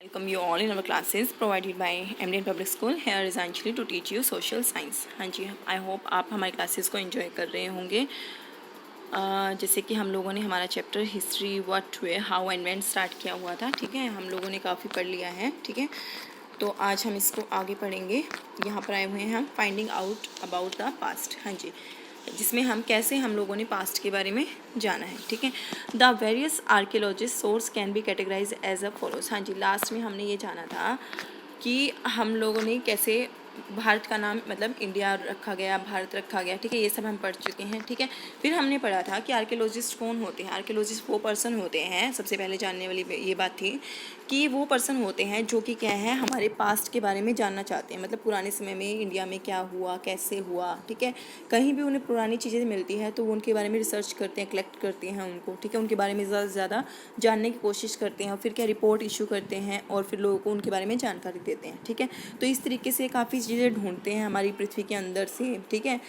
Welcome you all in our classes provided by MDN Public School. Here is Anjali to teach you social science. हाँ जी, I hope आप हमारी classes को enjoy कर रहे होंगे। जैसे कि हम लोगों ने हमारा chapter history what way how and when start किया हुआ था, ठीक है। हम लोगों ने काफ़ी पढ़ लिया है, ठीक है। तो आज हम इसको आगे पढ़ेंगे। यहाँ पर आए हुए हैं हम finding out about the past, हाँ जी, जिसमें हम कैसे हम लोगों ने पास्ट के बारे में जाना है, ठीक है। The various archaeologist source can be categorise as a follows. हाँ जी, लास्ट में हमने ये जाना था कि हम लोगों ने कैसे भारत का नाम मतलब इंडिया रखा गया, भारत रखा गया, ठीक है। ये सब हम पढ़ चुके हैं, ठीक है। फिर हमने पढ़ा था कि आर्कियोलॉजिस्ट कौन होते हैं। आर्कियोलॉजिस्ट वो पर्सन होते हैं, सबसे पहले जानने वाली ये बात थी कि वो पर्सन होते हैं जो कि क्या है, हमारे पास्ट के बारे में जानना चाहते हैं। मतलब पुराने समय में इंडिया में क्या हुआ, कैसे हुआ, ठीक है। कहीं भी उन्हें पुरानी चीज़ें मिलती हैं तो वो उनके बारे में रिसर्च करते हैं, कलेक्ट करते हैं उनको, ठीक है। उनके बारे में ज़्यादा से ज़्यादा जानने की कोशिश करते हैं और फिर क्या रिपोर्ट इशू करते हैं और फिर लोगों को उनके बारे में जानकारी देते हैं, ठीक है। तो इस तरीके से काफ़ी चीज़ें ढूंढते हैं हमारी पृथ्वी के अंदर से, ठीक है।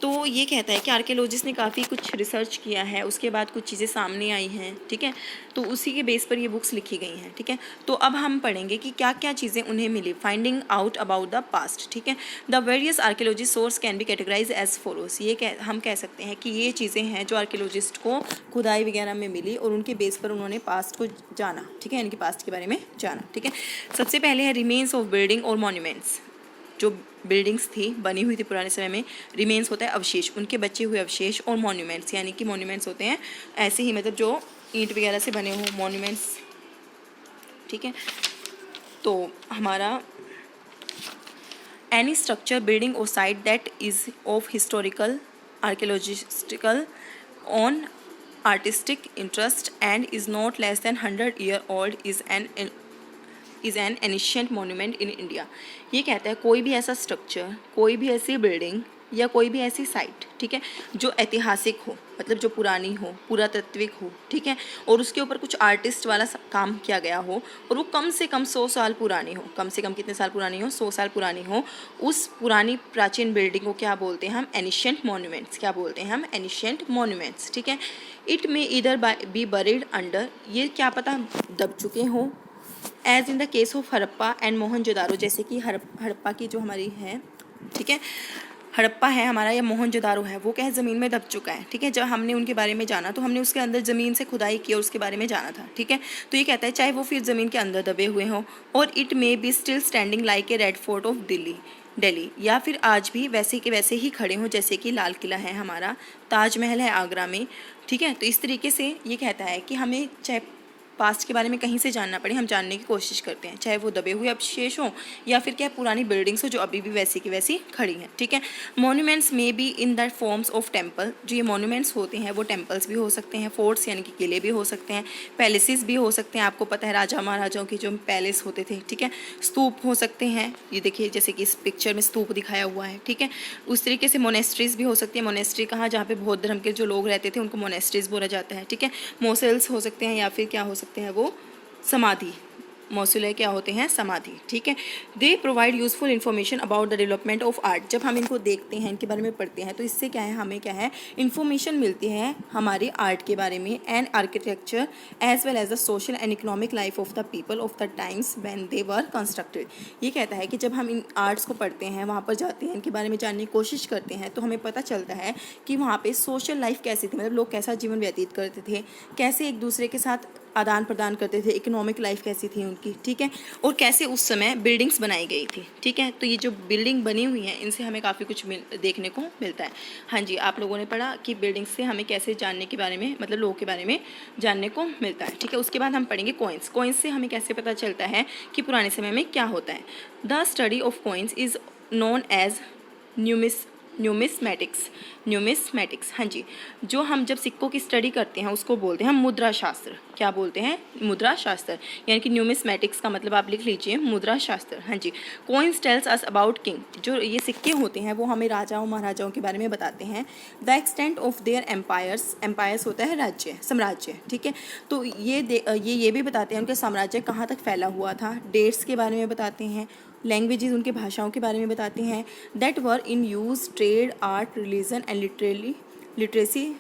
तो ये कहता है कि आर्कियोलॉजिस्ट ने काफ़ी कुछ रिसर्च किया है, उसके बाद कुछ चीज़ें सामने आई हैं, ठीक है। तो उसी के बेस पर ये बुक्स लिखी गई हैं, ठीक है। तो अब हम पढ़ेंगे कि क्या क्या चीज़ें उन्हें मिली, finding out about the past, ठीक है। The various archaeologist source can be categorise as follows. हम कह सकते हैं कि ये चीज़ें हैं जो आर्कियोलॉजिस्ट को खुदाई वगैरह में मिली और उनके बेस पर उन्होंने पास्ट को जाना, ठीक है, इनके पास्ट के बारे में जाना, ठीक है। सबसे पहले है रिमेन्स ऑफ बिल्डिंग और मॉन्यूमेंट्स। जो बिल्डिंग्स थी, बनी हुई थी पुराने समय में, रिमेन्स होता है अवशेष, उनके बचे हुए अवशेष, और मॉन्यूमेंट्स यानी कि मॉन्यूमेंट्स होते हैं ऐसे ही मतलब जो ईंट वगैरह से बने हो मॉन्यूमेंट्स, ठीक है। तो हमारा एनी स्ट्रक्चर बिल्डिंग और site that is of historical archaeologistical on artistic interest and is not less than 100 year old is an ancient monument in India. ये कहता है कोई भी ऐसा स्ट्रक्चर, कोई भी ऐसी बिल्डिंग या कोई भी ऐसी साइट, ठीक है, जो ऐतिहासिक हो, मतलब जो पुरानी हो, पुरातात्विक हो, ठीक है, और उसके ऊपर कुछ आर्टिस्ट वाला काम किया गया हो और वो कम से कम 100 साल पुरानी हो। कम से कम कितने साल पुरानी हो? 100 साल पुरानी हो। उस पुरानी प्राचीन बिल्डिंग को क्या बोलते हैं हम? Ancient monuments. क्या बोलते हैं हम? एनिशियंट मॉन्यूमेंट्स, ठीक है। इट में इधर बी बरीड अंडर, ये क्या पता दब चुके हों, as in the case of Harappa and Mohenjodaro, जैसे कि हड़प्पा की जो हमारी है, ठीक है, हड़प्पा है हमारा या मोहनजोदारो है, वो क्या है, ज़मीन में दब चुका है, ठीक है। जब हमने उनके बारे में जाना तो हमने उसके अंदर ज़मीन से खुदाई की और उसके बारे में जाना था, ठीक है। तो ये कहता है चाहे वो फिर ज़मीन के अंदर दबे हुए हों, और it may be still standing like a red fort of Delhi, या फिर आज भी वैसे के वैसे ही खड़े हों, जैसे कि लाल किला है हमारा, ताजमहल है आगरा में, ठीक है। तो इस तरीके से ये कहता है कि हमें चाहे पास्ट के बारे में कहीं से जानना पड़े, हम जानने की कोशिश करते हैं, चाहे वो दबे हुए अवशेष हों या फिर क्या पुरानी बिल्डिंग्स हो जो अभी भी वैसी की वैसी खड़ी हैं, ठीक है। मॉन्यूमेंट्स में be in the forms of temple, जो ये मॉन्यूमेंट्स होते हैं वो टेम्पल्स भी हो सकते हैं, फोर्ट्स यानी कि किले भी हो सकते हैं, पैलेसेस भी हो सकते हैं, आपको पता है राजा महाराजाओं के जो पैलेस होते थे, ठीक है। स्तूप हो सकते हैं, ये देखिए जैसे कि इस पिक्चर में स्तूप दिखाया हुआ है, ठीक है। उस तरीके से मोनेस्ट्रीज भी हो सकती है। मोनेस्ट्री कहाँ? जहाँ पे बौद्ध धर्म के जो लोग रहते थे उनको मोनेस्ट्रीज बोला जाता है, ठीक है। मोसेल्स हो सकते हैं या फिर क्या हो सकते हैं वो समाधि, मौसूले क्या होते हैं? समाधि, ठीक है। They provide useful information about the development of art. जब हम इनको देखते हैं, इनके बारे में पढ़ते हैं, तो इससे क्या है, हमें क्या है, इन्फॉर्मेशन मिलती है हमारे आर्ट के बारे में and architecture as well as the social and economic life of the people of the times when they were constructed. ये कहता है कि जब हम इन आर्ट्स को पढ़ते हैं, वहाँ पर जाते हैं, इनके बारे में जानने की कोशिश करते हैं, तो हमें पता चलता है कि वहाँ पर सोशल लाइफ कैसी थी, मतलब लोग कैसा जीवन व्यतीत करते थे, कैसे एक दूसरे के साथ आदान प्रदान करते थे, इकोनॉमिक लाइफ कैसी थी उनकी, ठीक है, और कैसे उस समय बिल्डिंग्स बनाई गई थी, ठीक है। तो ये जो बिल्डिंग बनी हुई है इनसे हमें काफ़ी कुछ देखने को मिलता है। हाँ जी, आप लोगों ने पढ़ा कि बिल्डिंग्स से हमें कैसे जानने के बारे में, मतलब लोगों के बारे में जानने को मिलता है, ठीक है। उसके बाद हम पढ़ेंगे कॉइन्स। कॉइन्स से हमें कैसे पता चलता है कि पुराने समय में क्या होता है। The study of coins is known as numismatics, हाँ जी। जो हम जब सिक्कों की स्टडी करते हैं उसको बोलते हैं मुद्रा शास्त्र। क्या बोलते हैं? मुद्रा शास्त्र, यानी कि न्यूमिस्मैटिक्स का मतलब आप लिख लीजिए मुद्रा शास्त्र, हाँ जी। Coins tells us about king, जो ये सिक्के होते हैं वो हमें राजाओं महाराजाओं के बारे में बताते हैं। The extent of their empires होता है राज्य, साम्राज्य, ठीक है। तो ये भी बताते हैं उनके साम्राज्य कहाँ तक फैला हुआ था। डेट्स के बारे में बताते हैं, लैंग्वेजेस उनके भाषाओं के बारे में बताते हैं। That were in use, trade, art, religion and literacy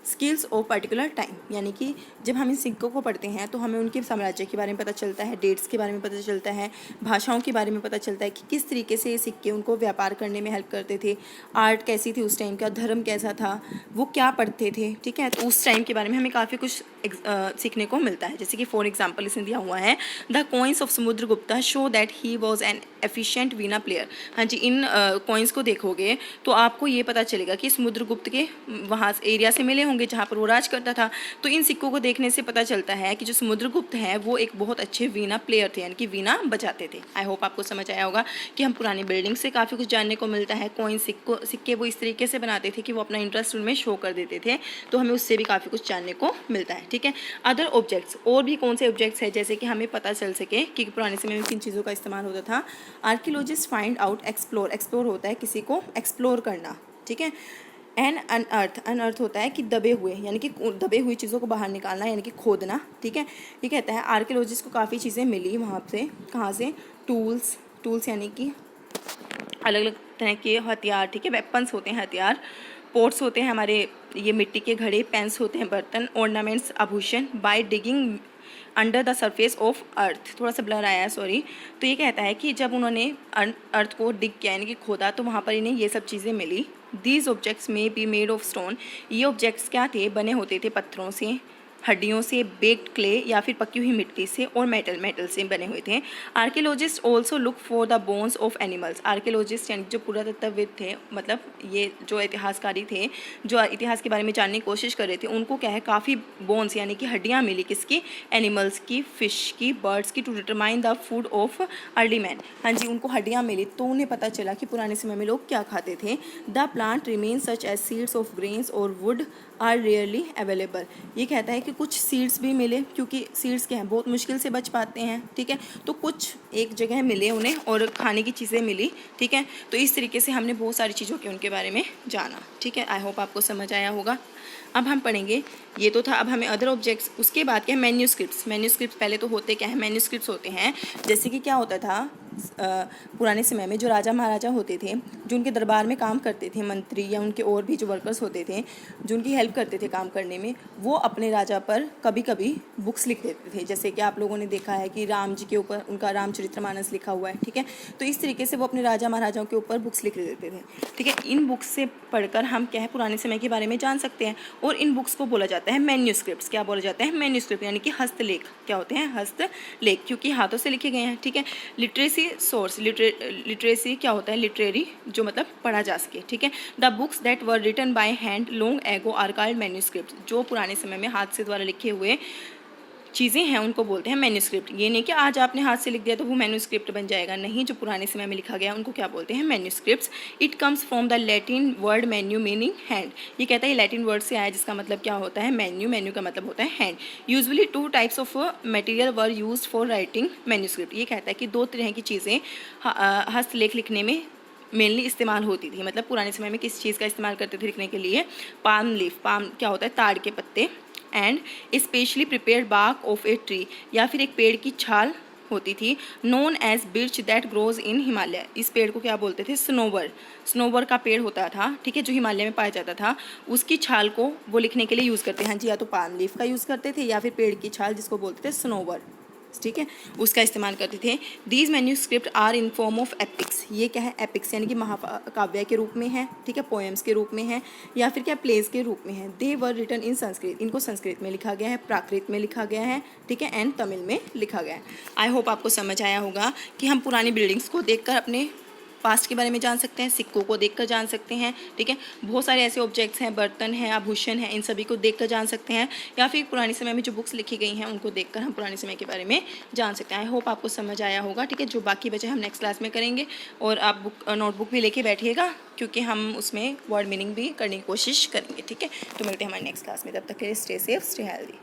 skills of particular time, यानी कि जब हम इन सिक्कों को पढ़ते हैं तो हमें उनके साम्राज्य के बारे में पता चलता है, डेट्स के बारे में पता चलता है, भाषाओं के बारे में पता चलता है कि किस तरीके से ये सिक्के उनको व्यापार करने में हेल्प करते थे, आर्ट कैसी थी उस टाइम का, धर्म कैसा था, वो क्या पढ़ते थे, ठीक है। तो उस टाइम के बारे में हमें काफ़ी कुछ सीखने को मिलता है। जैसे कि फॉर एग्जाम्पल इसमें दिया हुआ है, the coins of Samudragupta show that he was an efficient Veena player. हाँ जी, इन कॉइन्स को देखोगे तो आपको ये पता चलेगा कि समुद्रगुप्त के वहाँ एरिया से मिले होंगे जहाँ पर वो राज करता था। तो इन सिक्कों को देखने से पता चलता है कि जो समुद्रगुप्त हैं वो एक बहुत अच्छे वीणा प्लेयर थे, यानी कि वीणा बजाते थे। आई होप आपको समझ आया होगा कि हम पुरानी बिल्डिंग से काफ़ी कुछ जानने को मिलता है। कॉइन सिक्के वो इस तरीके से बनाते थे कि वो अपना इंटरेस्ट उनमें शो कर देते थे, तो हमें उससे भी काफ़ी कुछ जानने को मिलता है, ठीक है। अदर ऑब्जेक्ट्स, और भी कौन से ऑब्जेक्ट्स हैं जैसे कि हमें पता चल सके कि पुराने समय में किन चीज़ों का इस्तेमाल होता था। आर्कियोलॉजिस्ट फाइंड आउट, एक्सप्लोर होता है किसी को एक्सप्लोर करना, ठीक है। एंड अनअर्थ होता है कि दबे हुए, यानी कि दबे हुई चीज़ों को बाहर निकालना, यानी कि खोदना, ठीक है। ये कहता है आर्कियोलॉजिस्ट को काफ़ी चीज़ें मिली वहाँ से, कहाँ से, टूल्स यानी कि अलग अलग तरह के हथियार, ठीक है, वेपन्स होते हैं हथियार, पोट्स होते हैं हमारे ये मिट्टी के घड़े, पेन्स होते हैं बर्तन, ऑर्नामेंट्स आभूषण, by digging under the surface of earth, थोड़ा सा ब्लर आया है सॉरी। तो ये कहता है कि जब उन्होंने अर्थ को डिग किया यानी कि खोदा तो वहाँ पर इन्हें ये सब चीज़ें मिली। दीज ऑब्जेक्ट्स में बी मेड ऑफ स्टोन, ये ऑब्जेक्ट्स क्या थे, बने होते थे पत्थरों से, हड्डियों से, बेक्ड क्ले या फिर पकी हुई मिट्टी से, और मेटल से बने हुए थे। Archaeologist also look for the bones of animals, archaeologist यानी जो पुरातत्वविद थे, मतलब ये जो इतिहासकारी थे जो इतिहास के बारे में जानने की कोशिश कर रहे थे, उनको क्या है काफ़ी बोन्स यानी कि हड्डियाँ मिली, किसकी, एनिमल्स की, फिश की, बर्ड्स की, to determine the food of early man. हाँ जी, उनको हड्डियाँ मिली तो उन्हें पता चला कि पुराने समय में लोग क्या खाते थे। The plant remain such as seeds of grains और वुड आर रेयरली अवेलेबल, ये कहता है कि कुछ सीड्स भी मिले, क्योंकि सीड्स क्या हैं बहुत मुश्किल से बच पाते हैं, ठीक है। तो कुछ एक जगह मिले उन्हें और खाने की चीज़ें मिली, ठीक है। तो इस तरीके से हमने बहुत सारी चीज़ों के उनके बारे में जाना, ठीक है। आई होप आपको समझ आया होगा। अब हम पढ़ेंगे, ये तो था, अब हमें अदर ऑब्जेक्ट्स, उसके बाद क्या है मैन्यूस्क्रिप्ट्स पहले तो होते क्या है, मैन्यूस्क्रिप्ट्स होते हैं। जैसे कि क्या होता था पुराने समय में जो राजा महाराजा होते थे, जो उनके दरबार में काम करते थे, मंत्री या उनके और भी जो वर्कर्स होते थे जो उनकी हेल्प करते थे काम करने में, वो अपने राजा पर कभी कभी बुक्स लिख देते थे। जैसे कि आप लोगों ने देखा है कि राम जी के ऊपर उनका रामचरितमानस लिखा हुआ है, ठीक है। तो इस तरीके से वो अपने राजा महाराजाओं के ऊपर बुक्स लिख देते थे, ठीक है। इन बुक्स से पढ़कर हम क्या है पुराने समय के बारे में जान सकते हैं। और इन बुक्स को बोला जाता है मैन्यूस्क्रिप्ट्स। क्या बोला जाता है, मैन्यूस्क्रिप्ट, यानी कि हस्तलेख। क्या होते हैं, हस्तलेख, क्योंकि हाथों से लिखे गए हैं, ठीक है। लिटरेसी सोर्स, लिटरेसी क्या होता है, लिटरेरी, जो मतलब पढ़ा जा सके, ठीक है। The books that were written by hand long ago are called manuscript, जो पुराने समय में हाथ से द्वारा लिखे हुए चीज़ें हैं उनको बोलते हैं मैन्यूस्क्रिप्ट। ये नहीं कि आज आपने हाथ से लिख दिया तो वो मैन्यूस्क्रिप्ट बन जाएगा, नहीं, जो पुराने समय में लिखा गया उनको क्या बोलते हैं, manuscripts. It comes from the Latin word menu meaning hand, ये कहता है लैटिन वर्ड से आया जिसका मतलब क्या होता है, मैन्यू का मतलब होता है hand. Usually 2 types of material were used for writing manuscript, ये कहता है कि 2 तरह की चीज़ें हस्तलेख लिखने में मेनली इस्तेमाल होती थी। मतलब पुराने समय में किस चीज़ का इस्तेमाल करते थे लिखने के लिए, पाम लीफ, पाम क्या होता है, ताड़ के पत्ते, and specially prepared bark of a tree, या फिर एक पेड़ की छाल होती थी, known as birch that grows in Himalaya, इस पेड़ को क्या बोलते थे, स्नोवर का पेड़ होता था, ठीक है, जो हिमालय में पाया जाता था, उसकी छाल को वो लिखने के लिए यूज़ करते हैं। हाँ जी, या तो पाम लीफ का यूज़ करते थे या फिर पेड़ की छाल जिसको बोलते थे स्नोवर, ठीक है, उसका इस्तेमाल करते थे। These manuscript are in form of epics, ये क्या है, एपिक्स यानी कि महाकाव्य के रूप में है, ठीक है, पोएम्स के रूप में है, या फिर क्या प्लेस के रूप में है। दे वर रिटन इन संस्कृत, इनको संस्कृत में लिखा गया है, प्राकृत में लिखा गया है, ठीक है, एंड तमिल में लिखा गया है। आई होप आपको समझ आया होगा कि हम पुरानी बिल्डिंग्स को देखकर अपने पास्ट के बारे में जान सकते हैं, सिक्कों को देखकर जान सकते हैं, ठीक है। बहुत सारे ऐसे ऑब्जेक्ट्स हैं, बर्तन हैं, आभूषण हैं, इन सभी को देखकर जान सकते हैं, या फिर पुराने समय में जो बुक्स लिखी गई हैं उनको देखकर हम पुराने समय के बारे में जान सकते हैं। आई होप आपको समझ आया होगा, ठीक है। जो बाकी बचे हम नेक्स्ट क्लास में करेंगे, और आप नोटबुक भी लेके बैठिएगा क्योंकि हम उसमें वर्ड मीनिंग भी करने की कोशिश करेंगे, ठीक है। तो मिलते हैं हमारे नेक्स्ट क्लास में, तब तक के लिए स्टे सेफ, स्टे हेल्दी।